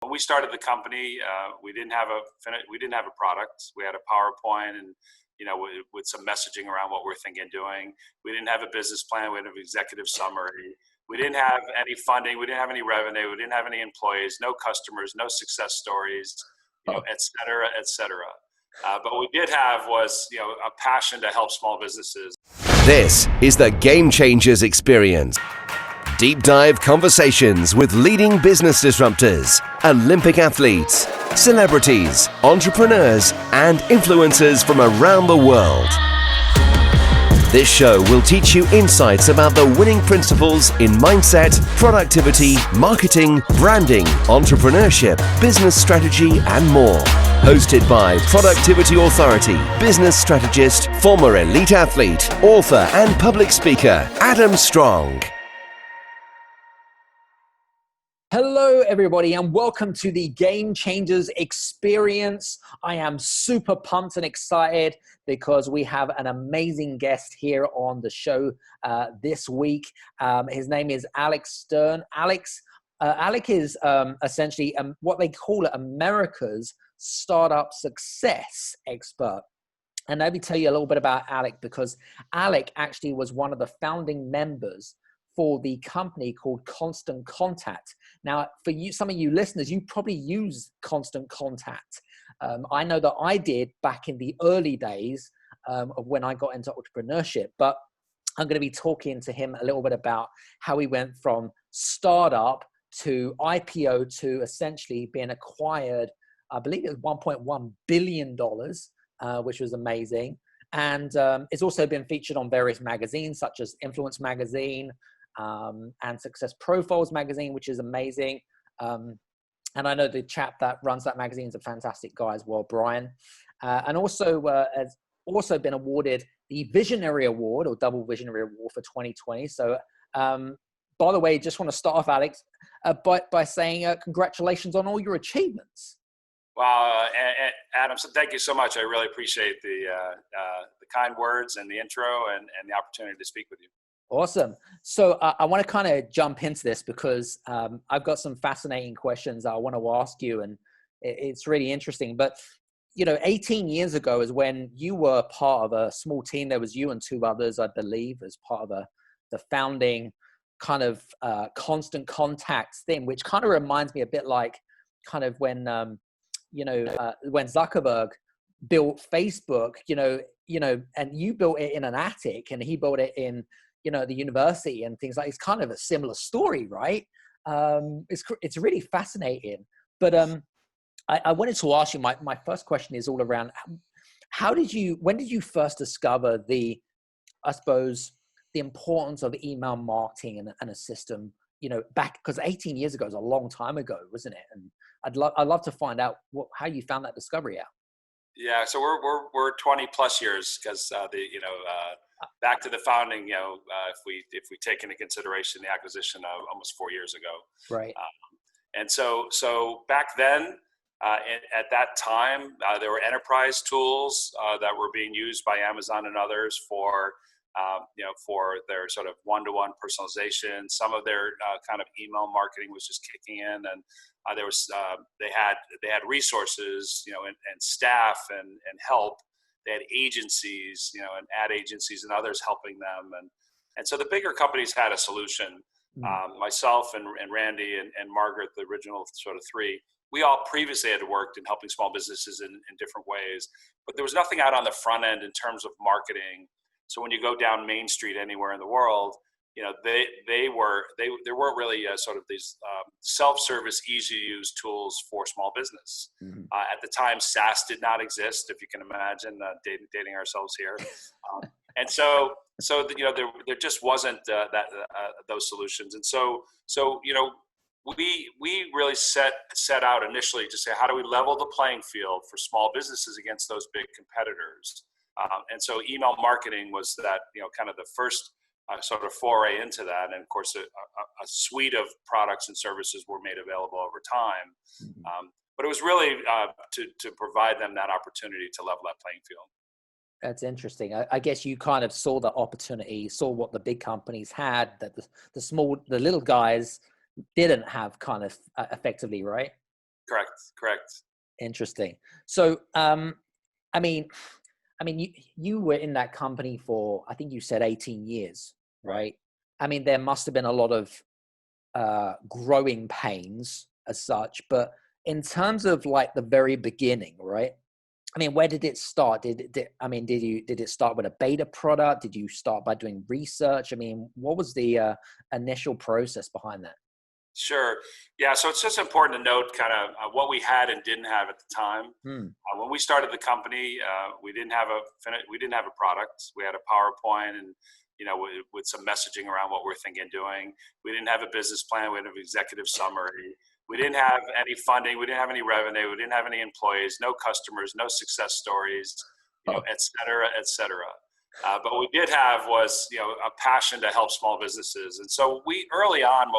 When we started the company, we didn't have a product. We had a PowerPoint and with some messaging around what we're thinking of doing. We didn't have a business plan. We didn't have an executive summary. We didn't have any funding. We didn't have any revenue. We didn't have any employees, no customers, no success stories, et cetera, et cetera. But what we did have was, a passion to help small businesses. This is the Game Changers Experience. Deep dive conversations with leading business disruptors, Olympic athletes, celebrities, entrepreneurs, and influencers from around the world. This show will teach you insights about the winning principles in mindset, productivity, marketing, branding, entrepreneurship, business strategy, and more. Hosted by Productivity Authority, business strategist, former elite athlete, author, and public speaker, Adam Strong. Hello, everybody, and welcome to the Game Changers Experience. I am super pumped and excited because we have an amazing guest here on the show this week. His name is Alec Stern. Alec is essentially what they call it America's startup success expert. And let me tell you a little bit about Alec, because Alec actually was one of the founding members for the company called Constant Contact. Now, for you, some of you listeners, you probably use Constant Contact. I know that I did back in the early days of when I got into entrepreneurship, but I'm going to be talking to him a little bit about how he went from startup to IPO to essentially being acquired. I believe it was $1.1 billion, which was amazing. And it's also been featured on various magazines such as Influence Magazine, and Success Profiles magazine, which is amazing. And I know the chap that runs that magazine is a fantastic guy as well, Brian. And also has also been awarded the Visionary Award, or Double Visionary Award, for 2020. So, by the way, just want to start off, Alex, by saying congratulations on all your achievements. Wow, Adam, so thank you so much. I really appreciate the kind words and the intro and the opportunity to speak with you. Awesome. So I want to kind of jump into this because I've got some fascinating questions I want to ask you, and it's really interesting. But, 18 years ago is when you were part of a small team. There was you and two others, I believe, as part of the founding kind of Constant Contact thing, which kind of reminds me a bit like kind of when Zuckerberg built Facebook, and you built it in an attic and he built it in, the university and things like. It's kind of a similar story, right? It's really fascinating. But I wanted to ask you, my first question is all around when did you first discover the importance of email marketing and a system, back, because 18 years ago is a long time ago, wasn't it? And I'd love to find out how you found that discovery out. Yeah, so we're 20 plus years, because back to the founding, if we take into consideration the acquisition of almost 4 years ago, right? And so back then, at that time, there were enterprise tools that were being used by Amazon and others for their sort of one-to-one personalization. Some of their kind of email marketing was just kicking in, and they had resources, and staff and help. They had agencies, and ad agencies and others helping them, and so the bigger companies had a solution. Myself and Randy and Margaret, the original sort of three, we all previously had worked in helping small businesses in different ways, but there was nothing out on the front end in terms of marketing. So when you go down Main Street anywhere in the world, there weren't really sort of these self-service, easy-to-use tools for small business. Mm-hmm. At the time, SaaS did not exist, if you can imagine, dating ourselves here. And so there just wasn't those solutions. And so we really set out initially to say, how do we level the playing field for small businesses against those big competitors? And so email marketing was that, kind of the first sort of foray into that. And of course, a suite of products and services were made available over time. Mm-hmm. But it was really to provide them that opportunity to level that playing field. That's interesting. I guess you kind of saw the opportunity, saw what the big companies had that the little guys didn't have, kind of effectively, right? Correct. Interesting. So, I mean, you were in that company for, I think you said 18 years, right? I mean, there must have been a lot of growing pains as such, but in terms of like the very beginning, right? I mean, where did it start? Did it start with a beta product? Did you start by doing research? I mean, what was the initial process behind that? Sure. Yeah. So it's just important to note kind of what we had and didn't have at the time. Hmm. When we started the company, we didn't have a product. We had a PowerPoint and with some messaging around what we're thinking of doing. We didn't have a business plan. We didn't have an executive summary. We didn't have any funding. We didn't have any revenue. We didn't have any employees, no customers, no success stories, et cetera, et cetera. But what we did have was, a passion to help small businesses. And so we early on,